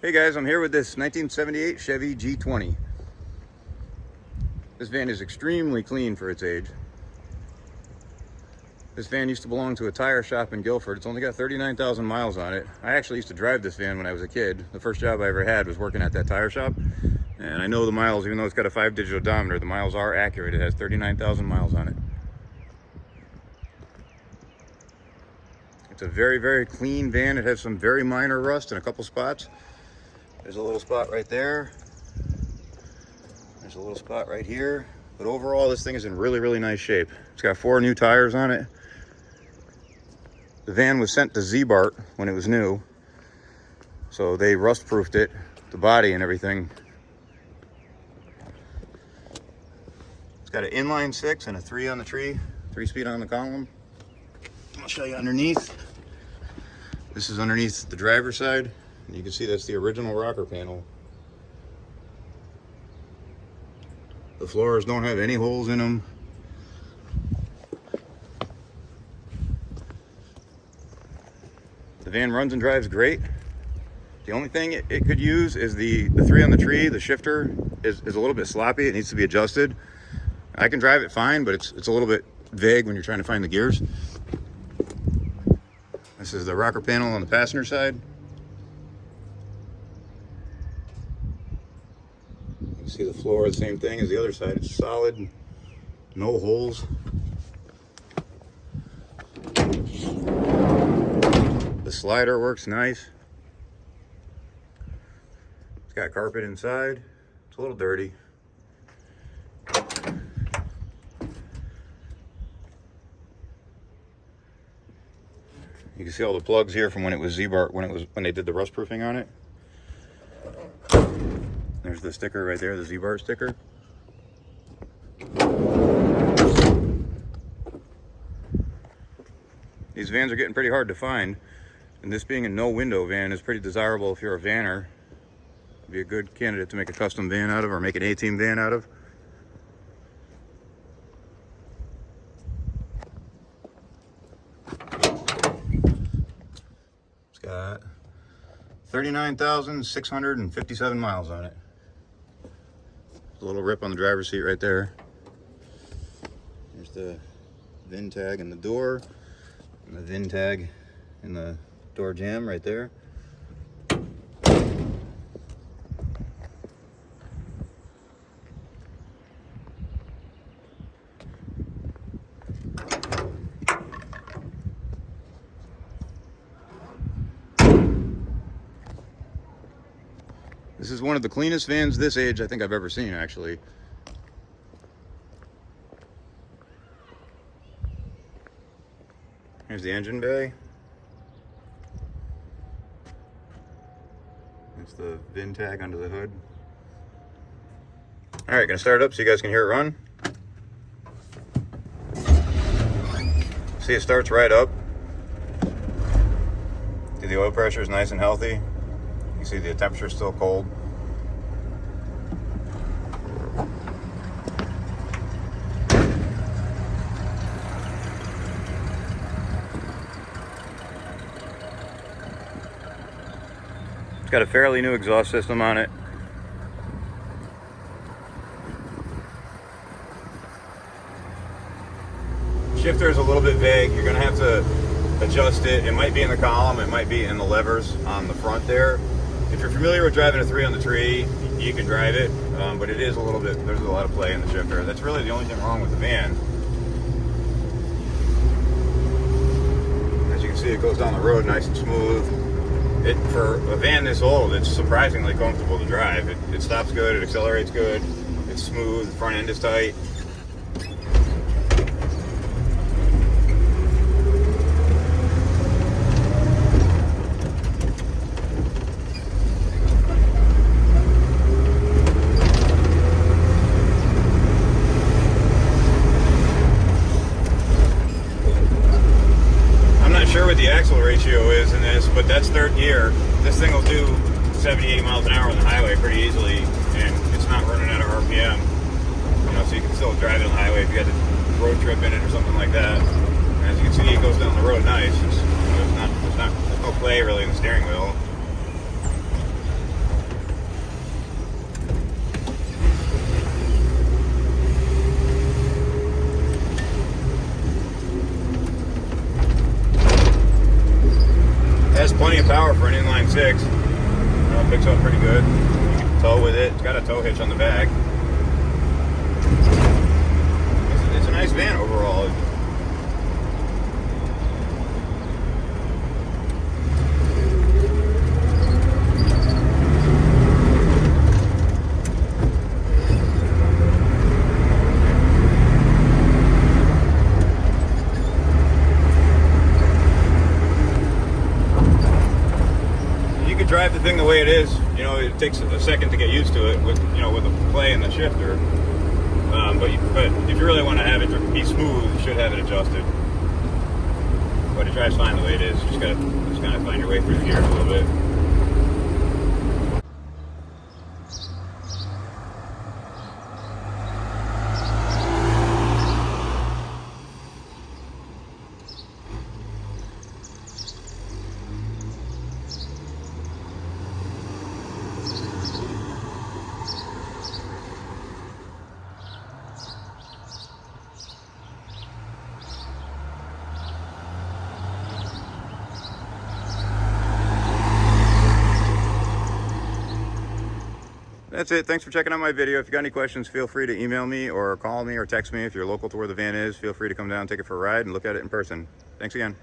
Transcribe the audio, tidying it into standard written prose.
Hey guys, I'm here with this 1978 Chevy G20. This van is extremely clean for its age. This van used to belong to a tire shop in Guilford. It's only got 39,000 miles on it. I actually used to drive this van when I was a kid. The first job I ever had was working at that tire shop. And I know the miles, even though it's got a 5-digit odometer, the miles are accurate. It has 39,000 miles on it. It's a very, very clean van. It has some very minor rust in a couple spots. There's a little spot right there. There's a little spot right here. But overall, this thing is in really, really nice shape. It's got 4 new tires on it. The van was sent to Z-Bart when it was new. So they rust-proofed it, the body and everything. It's got an inline 6 and a 3 on the tree, 3-speed on the column. I'll show you underneath. This is underneath the driver's side. You can see that's the original rocker panel. The floors don't have any holes in them. The van runs and drives great. The only thing it could use is the 3 on the tree. The shifter is a little bit sloppy. It needs to be adjusted. I can drive it fine, but it's a little bit vague when you're trying to find the gears. This is the rocker panel on the passenger side. You can see the floor, the same thing as the other side. It's solid, no holes. The slider works nice. It's got carpet inside. It's a little dirty. You can see all the plugs here from when it was Z-Bart, when they did the rust proofing on it. There's the sticker right there, the Z-Bart sticker. These vans are getting pretty hard to find, and this being a no window van is pretty desirable if you're a vanner. It'd be a good candidate to make a custom van out of, or make an A-team van out of. It's got 39,657 miles on it. A little rip on the driver's seat right there. There's the VIN tag in the door, and the VIN tag in the door jamb right there. This is one of the cleanest vans this age I think I've ever seen, actually. Here's the engine bay. That's the VIN tag under the hood. All right, gonna start it up so you guys can hear it run. See, it starts right up. See, the oil pressure is nice and healthy. You see the temperature is still cold. It's got a fairly new exhaust system on it. Shifter is a little bit vague. You're gonna have to adjust it. It might be in the column, it might be in the levers on the front there. If you're familiar with driving a 3 on the tree, you can drive it, but it is a little bit, there's a lot of play in the shifter. That's really the only thing wrong with the van. As you can see, it goes down the road nice and smooth. For a van this old, it's surprisingly comfortable to drive. It stops good, it accelerates good, it's smooth, the front end is tight. What the axle ratio is in this, but that's 3rd gear. This thing will do 70-80 miles an hour on the highway pretty easily, and it's not running out of RPM. You know, so you can still drive it on the highway if you got a road trip in it or something like that. And as you can see, it goes down the road nice. It's, you know, there's no play really in the steering wheel. for an inline six. It picks up pretty good. You can tow with it. It's got a tow hitch on the back. It's a nice van overall. Drive the thing the way it is. You know, it takes a second to get used to it with, you know, with the play and the shifter. But if you really want to have it be smooth, you should have it adjusted. But it drives fine the way it is. You just gotta kind of find your way through the gears a little bit. That's it. Thanks for checking out my video. If you got any questions, feel free to email me or call me or text me. If you're local to where the van is, feel free to come down, take it for a ride, and look at it in person. Thanks again.